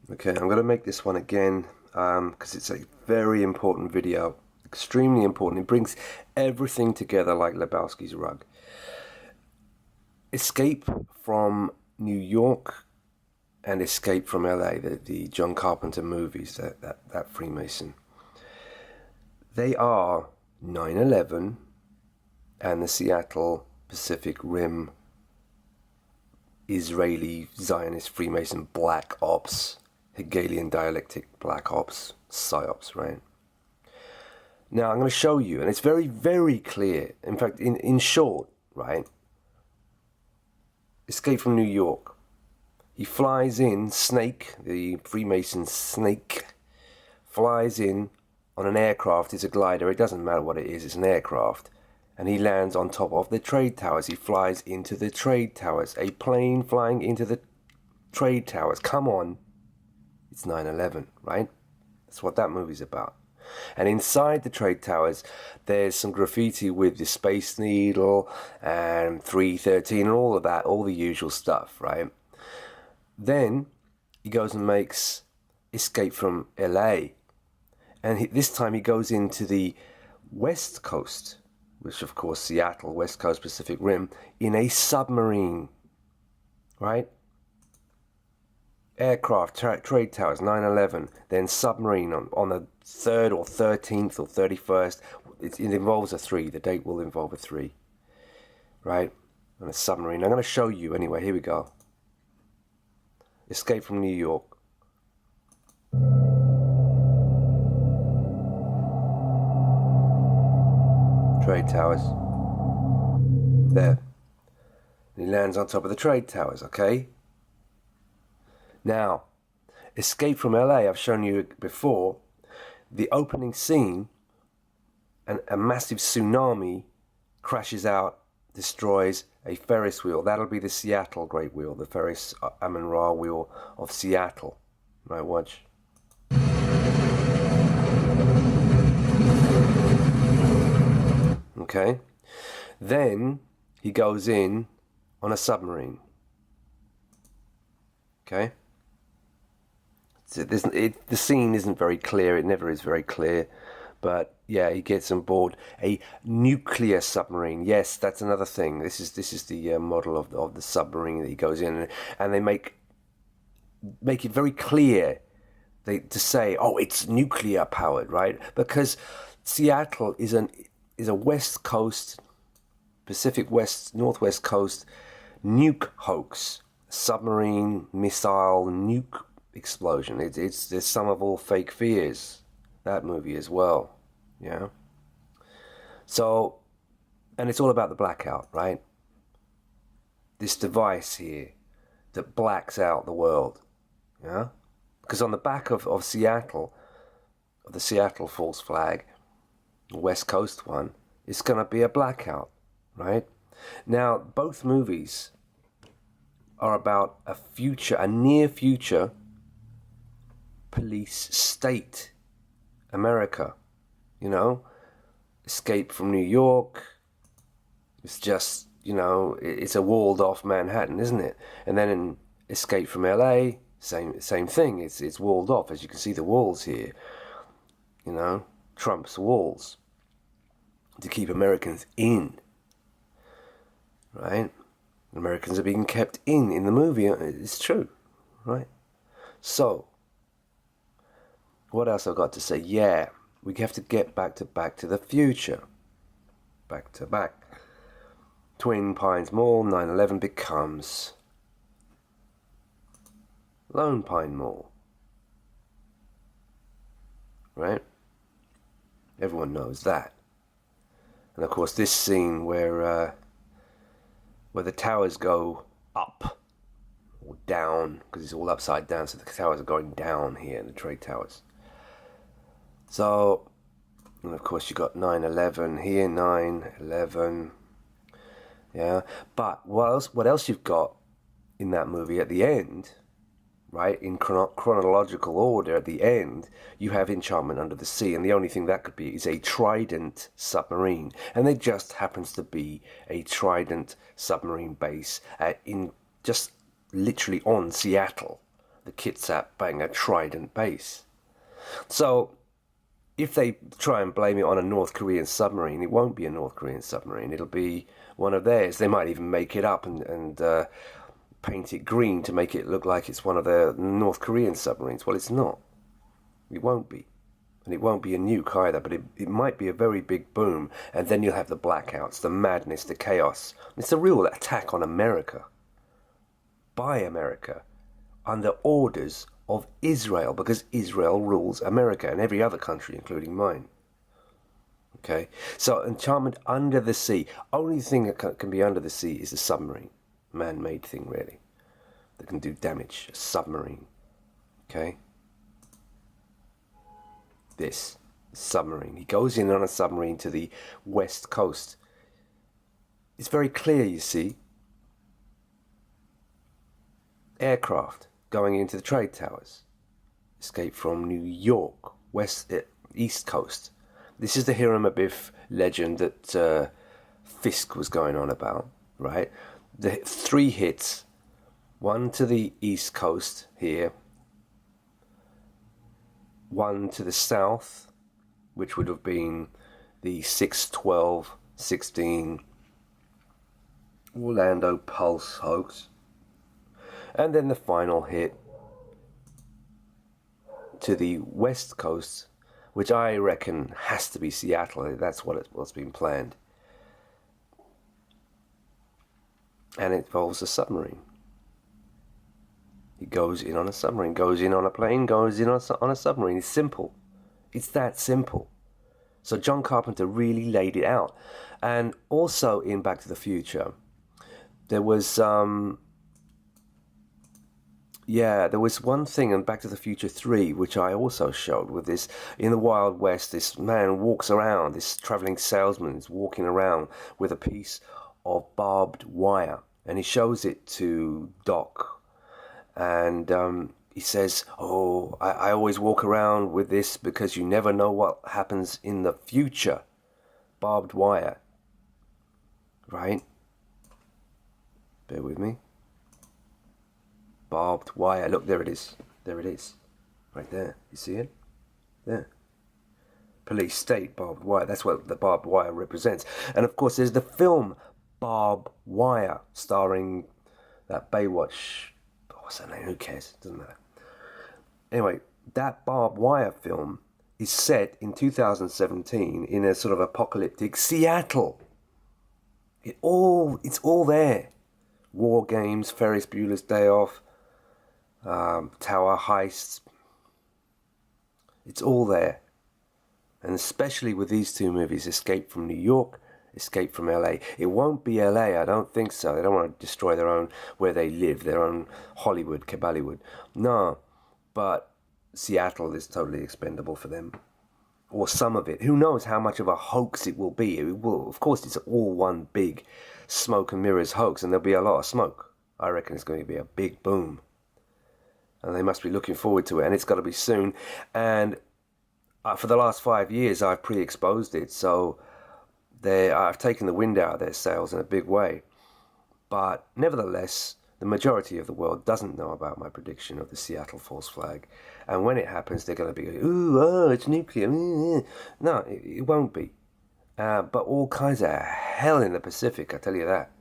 Okay, I'm going to make this one again because it's a very important video, extremely important. It brings everything together like Lebowski's rug. Escape from New York and Escape from LA, the John Carpenter movies, that Freemason. They are 9/11 and the Seattle Pacific Rim Israeli Zionist Freemason Black Ops, Hegelian dialectic Black Ops, PSYOPs, right? Now I'm going to show you, and it's very, very clear. In fact, in short, right? Escape from New York. He flies in, Snake, the Freemason Snake, flies in on an aircraft. It's a glider. It doesn't matter what it is. It's an aircraft. And he lands on top of the trade towers. He flies into the trade towers. A plane flying into the trade towers. Come on. It's 9/11, right? That's what that movie's about. And inside the trade towers, there's some graffiti with the Space Needle and 313 and all of that, all the usual stuff, right? Then he goes and makes Escape from LA. And this time he goes into the West Coast, which of course Seattle, West Coast Pacific Rim, in a submarine, right? Aircraft, trade towers, 9/11, then submarine on the 3rd or 13th or 31st. It involves a 3. The date will involve a 3, right? On a submarine. I'm going to show you anyway. Here we go. Escape from New York. Trade towers. There. And he lands on top of the trade towers, okay? Now, Escape from LA, I've shown you before, the opening scene, and a massive tsunami crashes out, destroys a Ferris wheel. That'll be the Seattle Great Wheel, the Ferris Amun-Ra wheel of Seattle. Right, watch. Okay. Then he goes in on a submarine. Okay. So the scene isn't very clear. It never is very clear. But yeah, he gets on board a nuclear submarine. Yes, that's another thing. This is the model of the submarine that he goes in, and they make it very clear to say, oh, it's nuclear powered, right? Because Seattle is a West Coast, Pacific West, Northwest Coast nuke hoax, submarine, missile, nuke explosion. It's the sum of all fake fears. That movie as well, yeah. So, and it's all about the blackout, right? This device here that blacks out the world, yeah. Because on the back of Seattle, of the Seattle false flag, the West Coast one, it's gonna be a blackout, right? Now, both movies are about a near future police state, America, you know. Escape from New York, it's just, you know, it's a walled off Manhattan, isn't it? And then in Escape from LA, same thing, it's walled off, as you can see the walls here, you know, Trump's walls, to keep Americans in, right? Americans are being kept in the movie, it's true, right? So, what else I've got to say? Yeah, we have to get Back to the Future. Back to back. Twin Pines Mall, 9/11 becomes Lone Pine Mall. Right? Everyone knows that. And of course this scene where the towers go up or down, because it's all upside down, so the towers are going down here, the trade towers. So, and of course you got 9/11 here, 9/11, yeah. But what else you've got in that movie at the end, right? In chronological order, at the end, you have Enchantment Under the Sea, and the only thing that could be is a Trident submarine, and there just happens to be a Trident submarine base in just literally on Seattle. the Kitsap Banger Trident base. So if they try and blame it on a North Korean submarine, it won't be a North Korean submarine. It'll be one of theirs. They might even make it up and paint it green to make it look like it's one of the North Korean submarines. Well, it's not. It won't be. And it won't be a nuke either, but it might be a very big boom, and then you'll have the blackouts, the madness, the chaos. It's a real attack on America, by America, under orders of Israel, because Israel rules America and every other country, including mine. Okay, so enchantment under the sea. Only thing that can be under the sea is a submarine, man-made thing, really, that can do damage. A submarine. Okay. This submarine. He goes in on a submarine to the west coast. It's very clear, you see. Aircraft going into the trade towers. Escape from New York, east coast. This is the Hiram Abiff legend that Fisk was going on about, right? The 3 hits, one to the east coast here, one to the south, which would have been the 6/12/16 Orlando Pulse hoax, and then the final hit to the west coast, which I reckon has to be Seattle. That's what's been planned, and it involves a submarine. He goes in on a submarine, goes in on a plane, goes in on a submarine. It's simple. It's that simple. So John Carpenter really laid it out. And also in Back to the Future, there was one thing in Back to the Future 3, which I also showed with this. In the Wild West, this man walks around, this traveling salesman is walking around with a piece of barbed wire. And he shows it to Doc. And he says, I always walk around with this because you never know what happens in the future. Barbed wire. Right? Bear with me. Barbed wire. Look, there it is. There it is. Right there. You see it? There. Police state barbed wire. That's what the barbed wire represents. And of course, there's the film Barbed Wire, starring that Baywatch. What's her name? Who cares? Doesn't matter. Anyway, that barbed wire film is set in 2017 in a sort of apocalyptic Seattle. It's all there. War Games, Ferris Bueller's Day Off, Tower Heists. It's all there. And especially with these 2 movies, Escape from New York, Escape from LA. It won't be LA, I don't think so. They don't want to destroy their own, where they live, their own Hollywood, Caballywood. No, but Seattle is totally expendable for them. Or some of it. Who knows how much of a hoax it will be. It will, of course, it's all one big smoke and mirrors hoax, and there'll be a lot of smoke. I reckon it's going to be a big boom. And they must be looking forward to it, and it's got to be soon. And for the last 5 years, I've pre-exposed it, so I've taken the wind out of their sails in a big way. But nevertheless, the majority of the world doesn't know about my prediction of the Seattle false flag. And when it happens, they're going to be, it's nuclear. No, it won't be. But all kinds of hell in the Pacific, I tell you that.